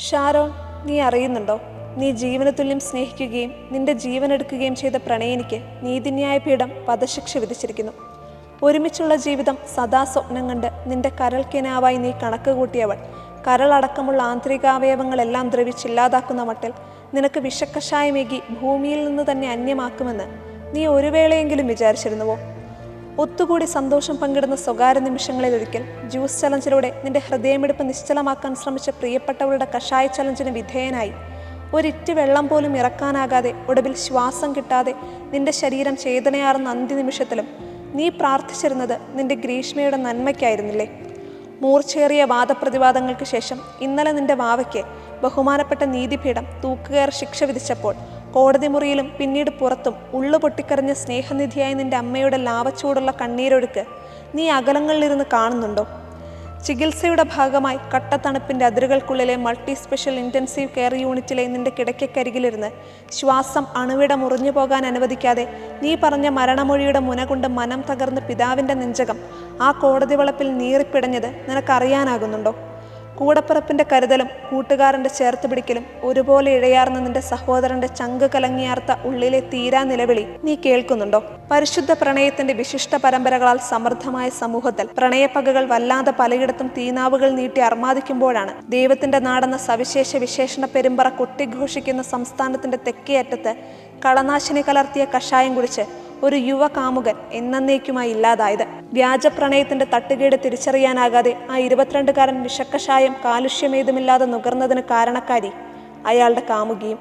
ഷാരോൺ, നീ അറിയുന്നുണ്ടോ? നീ ജീവന തുല്യം സ്നേഹിക്കുകയും നിന്റെ ജീവനെടുക്കുകയും ചെയ്ത പ്രണയിനിക്ക് നീതിന്യായ പീഠം വധശിക്ഷ വിധിച്ചിരിക്കുന്നു. ഒരുമിച്ചുള്ള ജീവിതം സദാ സ്വപ്നം കണ്ട് നിന്റെ കരൾ കിനാവായി നീ കണക്ക് കൂട്ടിയവൾ കരളടക്കമുള്ള ആന്തരികാവയവങ്ങളെല്ലാം ദ്രവിച്ചില്ലാതാക്കുന്ന മട്ടിൽ നിനക്ക് വിഷക്കഷായമേകി ഭൂമിയിൽ നിന്ന് തന്നെ അന്യമാക്കുമെന്ന് നീ ഒരു വേളയെങ്കിലും വിചാരിച്ചിരുന്നുവോ? ഒത്തുകൂടി സന്തോഷം പങ്കിടുന്ന സ്വകാര്യ നിമിഷങ്ങളിലൊരിക്കൽ ജ്യൂസ് ചലഞ്ചിലൂടെ നിന്റെ ഹൃദയമിടിപ്പ് നിശ്ചലമാക്കാൻ ശ്രമിച്ച പ്രിയപ്പെട്ടവളുടെ കഷായ ചലഞ്ചിന് വിധേയനായി ഒരിറ്റ് വെള്ളം പോലും ഇറക്കാനാകാതെ ഒടുവിൽ ശ്വാസം കിട്ടാതെ നിന്റെ ശരീരം ചേതനയാർന്ന അന്ത്യനിമിഷത്തിലും നീ പ്രാർത്ഥിച്ചിരുന്നത് നിന്റെ ഗ്രീഷ്മയുടെ നന്മയ്ക്കായിരുന്നില്ലേ? മൂർച്ചേറിയ വാദപ്രതിവാദങ്ങൾക്ക് ശേഷം ഇന്നലെ നിന്റെ വാവയ്ക്ക് ബഹുമാനപ്പെട്ട നീതിപീഠം തൂക്കുകയർ ശിക്ഷ വിധിച്ചപ്പോൾ കോടതി മുറിയിലും പിന്നീട് പുറത്തും ഉള്ളു പൊട്ടിക്കറിഞ്ഞ സ്നേഹനിധിയായ നിന്റെ അമ്മയുടെ ലാവച്ചൂടുള്ള കണ്ണീരൊഴുക്ക് നീ അകലങ്ങളിലിരുന്ന് കാണുന്നുണ്ടോ? ചികിത്സയുടെ ഭാഗമായി കട്ടത്തണുപ്പിൻ്റെ അതിരുകൾക്കുള്ളിലെ മൾട്ടി സ്പെഷ്യൽ ഇൻറ്റൻസീവ് കെയർ യൂണിറ്റിലെ നിന്റെ കിടക്കക്കരികിലിരുന്ന് ശ്വാസം അണുവിട മുറിഞ്ഞു പോകാൻ അനുവദിക്കാതെ നീ പറഞ്ഞ മരണമൊഴിയുടെ മുന കൊണ്ട് മനം തകർന്ന പിതാവിൻ്റെ നെഞ്ചകം ആ കോടതി വളപ്പിൽ നീറിപ്പിടഞ്ഞത് നിനക്കറിയാനാകുന്നുണ്ടോ? കൂടപ്പിറപ്പിൻ്റെ കരുതലും കൂട്ടുകാരൻ്റെ ചേർത്ത് പിടിക്കലും ഒരുപോലെ ഇഴയാർന്ന നിന്റെ സഹോദരൻ്റെ ചങ്ക് കലങ്ങിയാർത്ത ഉള്ളിലെ തീരാ നിലവിളി നീ കേൾക്കുന്നുണ്ടോ? പരിശുദ്ധ പ്രണയത്തിന്റെ വിശിഷ്ട പരമ്പരകളാൽ സമൃദ്ധമായ സമൂഹത്തിൽ പ്രണയപ്പകകൾ വല്ലാതെ പലയിടത്തും തീനാവുകൾ നീട്ടി അർമാദിക്കുമ്പോഴാണ് ദൈവത്തിന്റെ നാടെന്ന സവിശേഷ വിശേഷണ പെരുമ്പറ കൊട്ടിഘോഷിക്കുന്ന സംസ്ഥാനത്തിന്റെ തെക്കേ അറ്റത്ത് കളനാശിനി കലർത്തിയ കഷായം കുടിച്ച് ഒരു യുവ കാമുകൻ എന്നേക്കുമായി ഇല്ലാതായത്. വ്യാജപ്രണയത്തിന്റെ തട്ടുകേട് തിരിച്ചറിയാനാകാതെ ആ 22-കാരൻ വിഷക്കഷായം കാലുഷ്യമേതുമില്ലാതെ നുകർന്നതിന് കാരണക്കാരി അയാളുടെ കാമുകിയും.